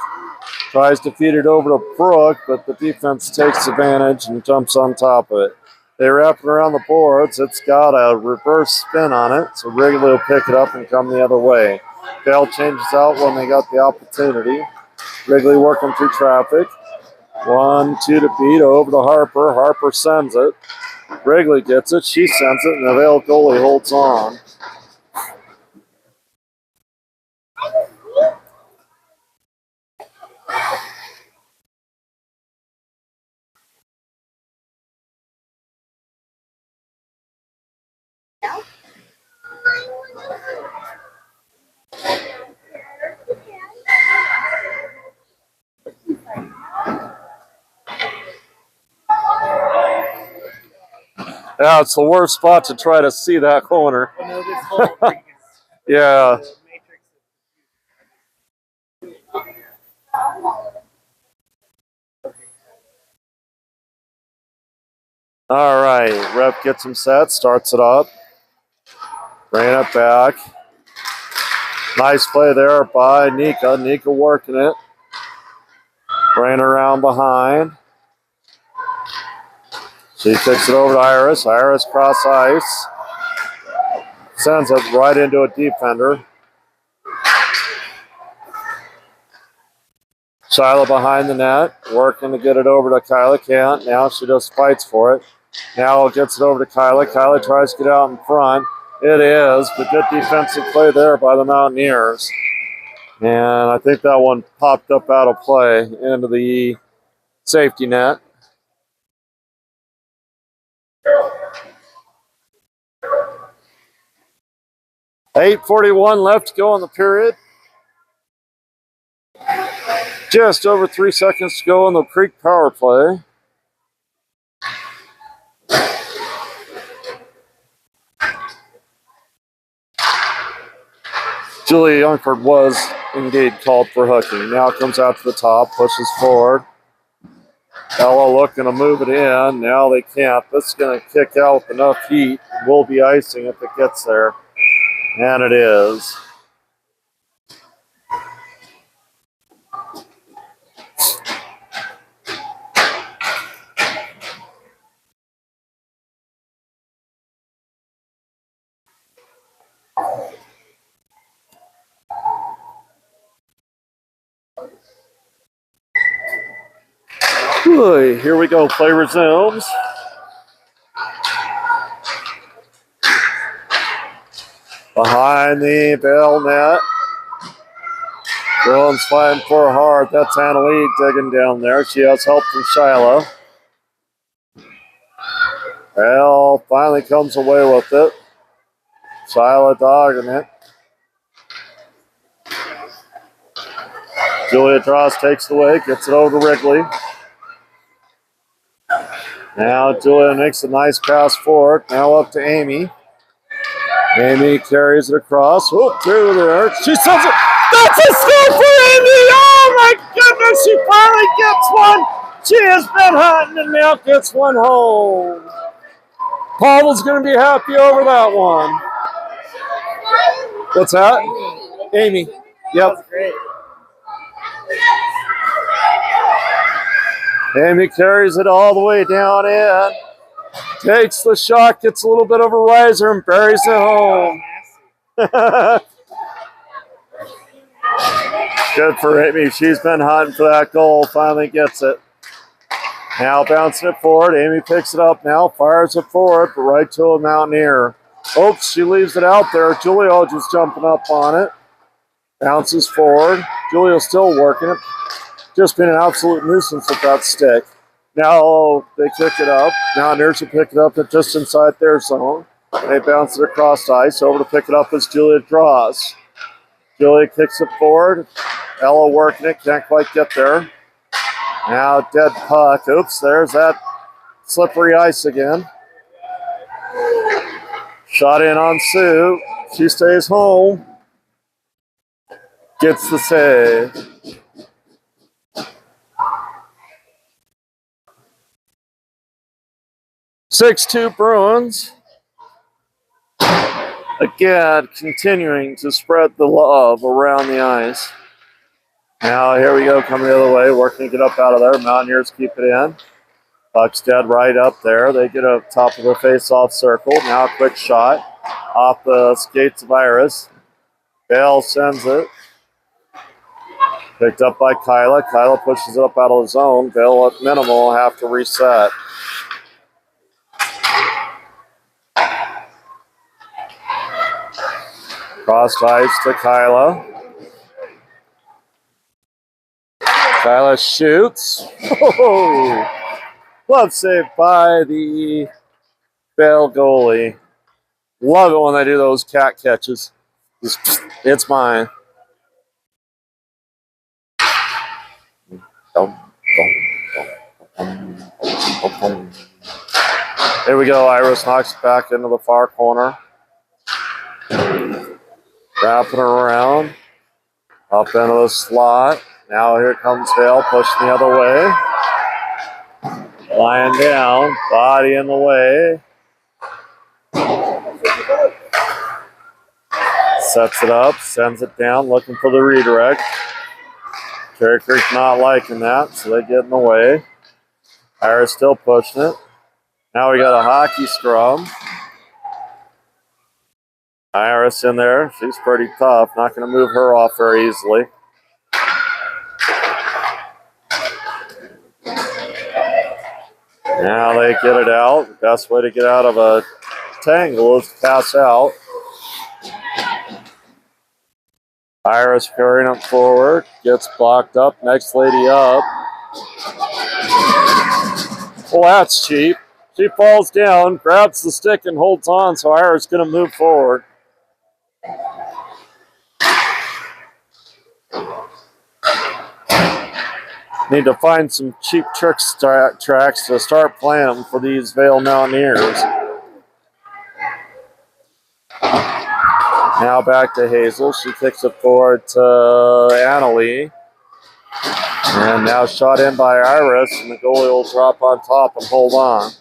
Tries to feed it over to Brooke, but the defense takes advantage and jumps on top of it. They wrap it around the boards. It's got a reverse spin on it, so Wrigley will pick it up and come the other way. Vail changes out when they got the opportunity. Wrigley working through traffic. 1-2 to beat over to Harper. Harper sends it. Wrigley gets it. She sends it, and the Vail goalie holds on. Yeah, it's the worst spot to try to see that corner. Yeah. All right, rep gets him set, starts it up. Bringing it back. Nice play there by Nika. Nika working it. Bringing it around behind. She kicks it over to Iris. Iris cross ice. Sends it right into a defender. Shyla behind the net. Working to get it over to Kyla. Can't. Now she just fights for it. Now gets it over to Kyla. Kyla tries to get out in front. It is, but good defensive play there by the Mountaineers. And I think that one popped up out of play into the safety net. .8:41 left to go in the period. Just over 3 seconds to go in the Creek power play. Julia Youngford was indeed called for hooking. Now comes out to the top, pushes forward. Ella looking to move it in. Now they can't. This is going to kick out with enough heat. Will be icing if it gets there. And it is. Here we go. Play resumes. Behind the Vail net. Bruins fighting for hard. That's Annalie digging down there. She has help from Shiloh. Vail finally comes away with it. Shiloh dogging it. Julia Dross takes it away, gets it over to Wrigley. Now Julia makes a nice pass forward. Now up to Amy. Amy carries it across. Whoop, through there. She sends it. That's a score for Amy! Oh my goodness, she finally gets one. She has been hunting and now gets one home. Pavel's going to be happy over that one. What's that? Amy. Yep. That was great. Amy carries it all the way down in. Takes the shot, gets a little bit of a riser, and buries it home. Good for Amy. She's been hunting for that goal. Finally gets it. Now bouncing it forward. Amy picks it up now. Fires it forward, but right to a Mountaineer. Oops, she leaves it out there. Julia just jumping up on it. Bounces forward. Julia still working it. Just been an absolute nuisance with that stick. Now they kick it up. Mountaineers will pick it up just inside their zone. They bounce it across ice. Over to pick it up as Julia draws. Julia kicks it forward. Ella working it. Can't quite get there. Now dead puck. Oops, there's that slippery ice again. Shot in on Sue. She stays home. Gets the save. 6-2 Bruins. Again, continuing to spread the love around the ice. Now here we go, coming the other way, working to get up out of there. Mountaineers keep it in. Puck's dead right up there. They get up top of the face-off circle. Now a quick shot off the skates of Iris. Vail sends it. Picked up by Kyla. Kyla pushes it up out of the zone. Vail at minimal have to reset. Cross ice to Kyla. Kyla shoots. Oh, glove save by the Vail goalie. Love it when they do those cat catches. It's mine. Here we go. Iris knocks it back into the far corner. Wrapping her around. Up into the slot. Now here comes Vail pushing the other way. Lying down. Body in the way. Sets it up. Sends it down. Looking for the redirect. Cherry Creek not liking that, so they get in the way. Iris still pushing it. Now we got a hockey scrum. Iris in there. She's pretty tough. Not going to move her off very easily. Now they get it out. The best way to get out of a tangle is to pass out. Iris carrying it forward. Gets blocked up. Next lady up. Well, that's cheap. She falls down, grabs the stick, and holds on, so Iris is going to move forward. Need to find some cheap trick tracks to start playing them for these Vail Mountaineers. Now back to Hazel. She kicks it forward to Annalie. And now shot in by Iris, and the goalie will drop on top and hold on.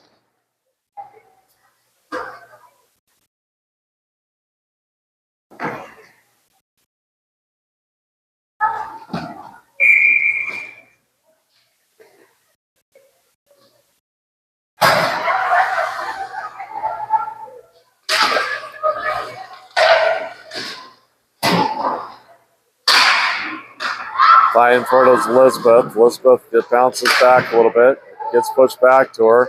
Fighting for it is Elizabeth. Elizabeth bounces back a little bit, gets pushed back to her.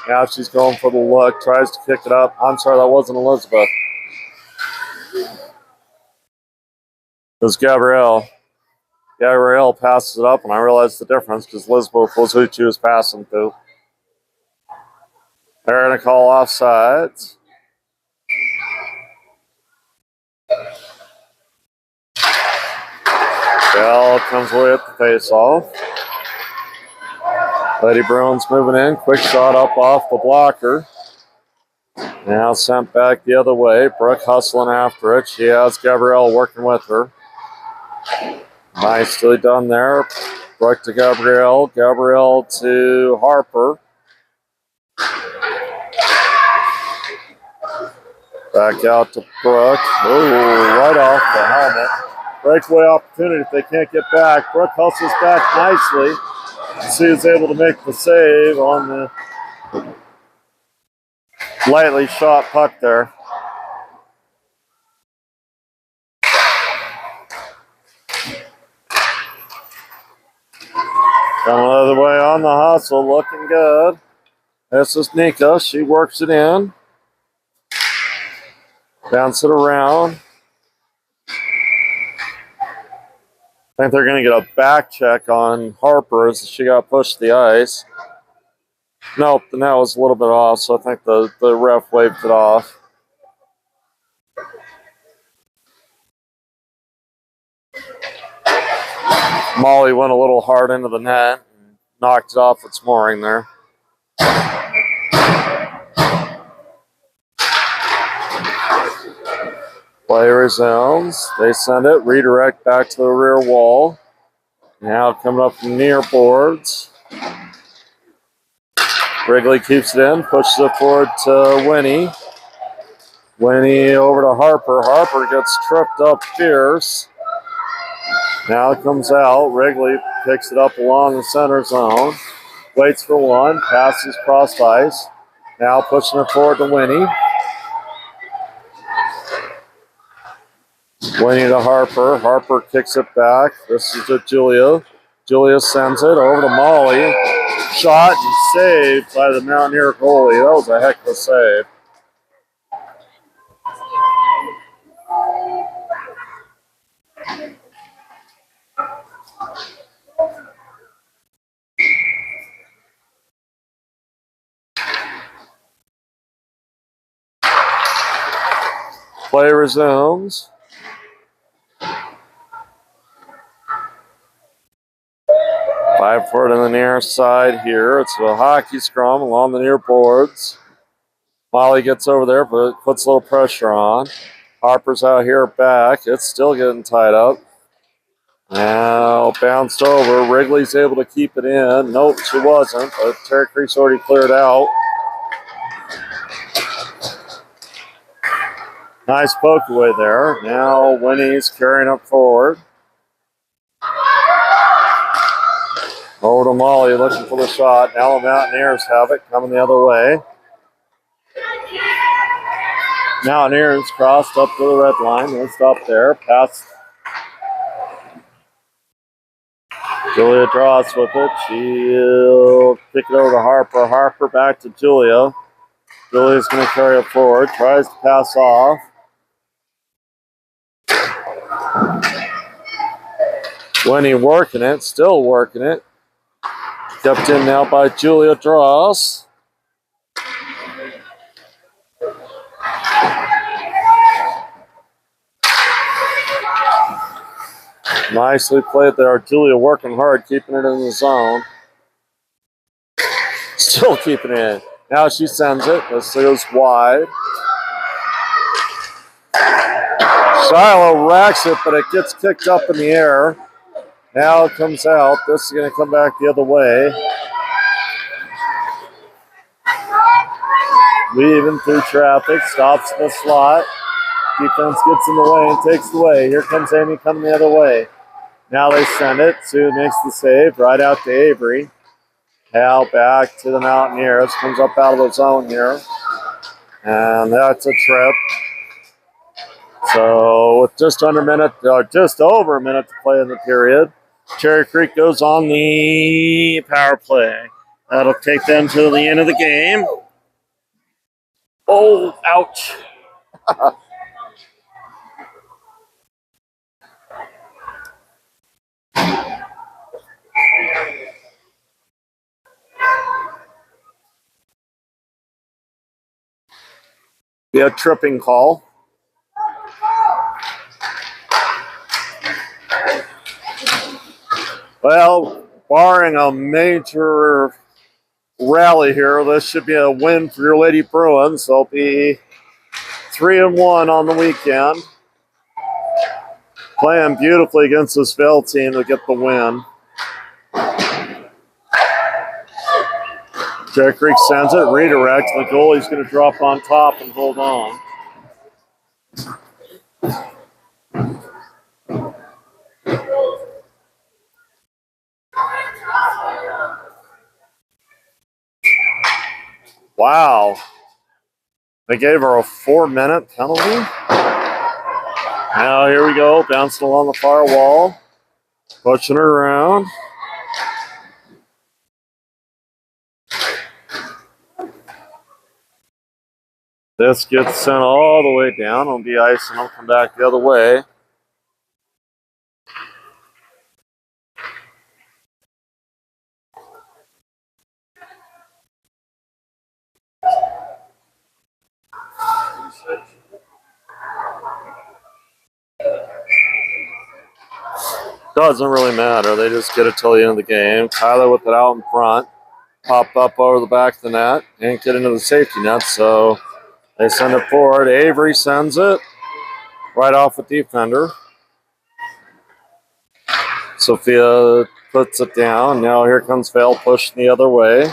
Now she's going for the look, tries to kick it up. I'm sorry, that wasn't Elizabeth. It was Gabrielle. Gabrielle passes it up, and I realized the difference because Elizabeth was who she was passing to. They're going to call offsides. Bell comes away at the face-off. Lady Bruins moving in. Quick shot up off the blocker. Now sent back the other way. Brooke hustling after it. She has Gabrielle working with her. Nicely done there. Brooke to Gabrielle. Gabrielle to Harper. Back out to Brooke. Ooh, right off the helmet. Breakaway opportunity if they can't get back. Brooke hustles back nicely. She is able to make the save on the lightly shot puck there. Coming the other way on the hustle, looking good. This is Nika. She works it in. Bounce it around. I think they're going to get a back check on Harper as she got pushed to the ice. Nope, the net was a little bit off, so I think the ref waved it off. Molly went a little hard into the net and knocked it off its mooring there. Play resumes. They send it. Redirect back to the rear wall. Now coming up from near boards. Wrigley keeps it in. Pushes it forward to Winnie. Winnie over to Harper. Harper gets tripped up fierce. Now it comes out. Wrigley picks it up along the center zone. Waits for one. Passes cross ice. Now pushing it forward to Winnie. Winnie to Harper. Harper kicks it back. This is to Julia. Julia sends it over to Molly. Shot and saved by the Mountaineer goalie. That was a heck of a save. Play resumes. Five forward on the near side here. It's a hockey scrum along the near boards. Molly gets over there, but puts a little pressure on. Harper's out here back. It's still getting tied up. Now bounced over. Wrigley's able to keep it in. Nope, she wasn't, but Terry Creek's already cleared out. Nice poke away there. Now Winnie's carrying up forward. Over to Molly looking for the shot. Now the Mountaineers have it coming the other way. Mountaineers crossed up to the red line. They'll stop there. Pass. Julia draws with it. She'll kick it over to Harper. Harper back to Julia. Julia's going to carry it forward. Tries to pass off. Winnie working it. Still working it. Kept in now by Julia Dross. Nicely played there. Julia working hard, keeping it in the zone. Still keeping it in. Now she sends it. This goes wide. Shiloh racks it, but it gets kicked up in the air. Now it comes out. This is going to come back the other way. Weaving through traffic, stops in the slot. Defense gets in the way and takes the way. Here comes Amy coming the other way. Now they send it. Sue makes the save right out to Avery. Hal back to the Mountaineers. Comes up out of the zone here. And that's a trip. So with just over a minute to play in the period, Cherry Creek goes on the power play. That'll take them to the end of the game. Oh, ouch. Be a tripping call. Well, barring a major rally here, this should be a win for your Lady Bruins. They'll be 3-1 on the weekend. Playing beautifully against this Vail team to get the win. Cherry Creek sends it, redirect. The goalie's going to drop on top and hold on. Wow. They gave her a 4-minute penalty. Now here we go, bouncing along the far wall, pushing her around. This gets sent all the way down. It'll be ice and it'll come back the other way. Doesn't really matter. They just get it till the end of the game. Tyler with it out in front. Pop up over the back of the net and get into the safety net. So they send it forward. Avery sends it right off a defender. Sophia puts it down. Now here comes Vail pushing the other way.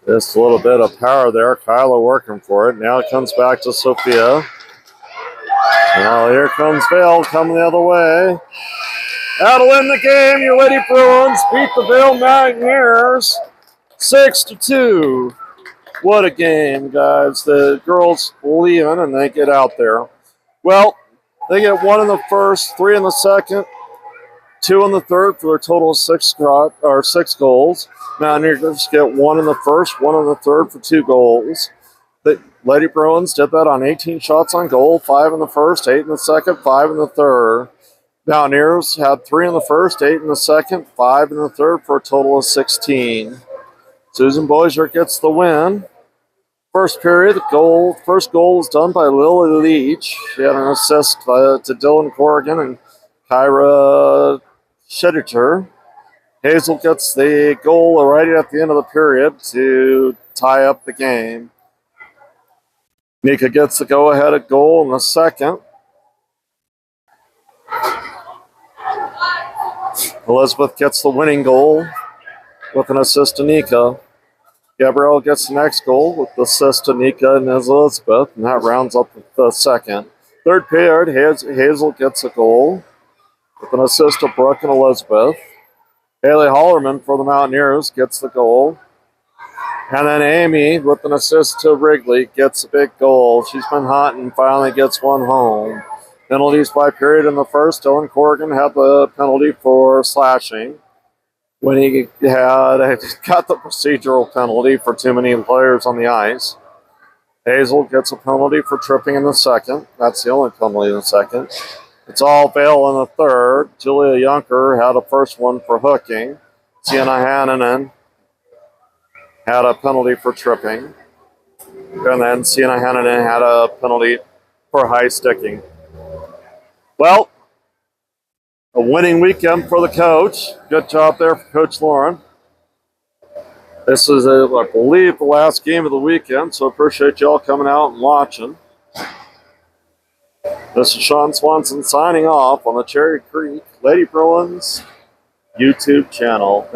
Just a little bit of power there. Kyla working for it. Now it comes back to Sophia. Now here comes Vail coming the other way. That'll win the game. Your Lady Bruins beat the Vail Mountaineers 6-2. What a game, guys. The girls leaving and they get out there. Well, they get 1 in the first, 3 in the second, 2 in the third for their total of 6 goals. Mountaineers get 1 in the first, 1 in the third for 2 goals. The Lady Bruins did that on 18 shots on goal, 5 in the first, 8 in the second, 5 in the third. Mountaineers had 3 in the first, 8 in the second, 5 in the third for a total of 16. Susan Boisier gets the win. First period, first goal was done by Lily Leach. She had an assist to Dylan Corrigan and Kyra Schediter. Hazel gets the goal right at the end of the period to tie up the game. Nika gets the go-ahead at goal in the second. Elizabeth gets the winning goal with an assist to Nika. Gabrielle gets the next goal with the assist to Nika and Elizabeth, and that rounds up the second. Third period, Hazel gets a goal with an assist to Brooke and Elizabeth. Haley Hollerman for the Mountaineers gets the goal. And then Amy, with an assist to Wrigley, gets a big goal. She's been hot and finally gets one home. Penalties by period in the first. Dylan Corrigan had the penalty for slashing when he got the procedural penalty for too many players on the ice. Hazel gets a penalty for tripping in the second. That's the only penalty in the second. It's all Vail in the third. Julia Junker had a first one for hooking. Sienna Hannanen had a penalty for tripping. And then Sienna Hannanen had a penalty for high sticking. Well, a winning weekend for the coach. Good job there for Coach Lauren. This is, I believe, the last game of the weekend, so appreciate y'all coming out and watching. This is Sean Swanson signing off on the Cherry Creek Lady Bruins YouTube channel.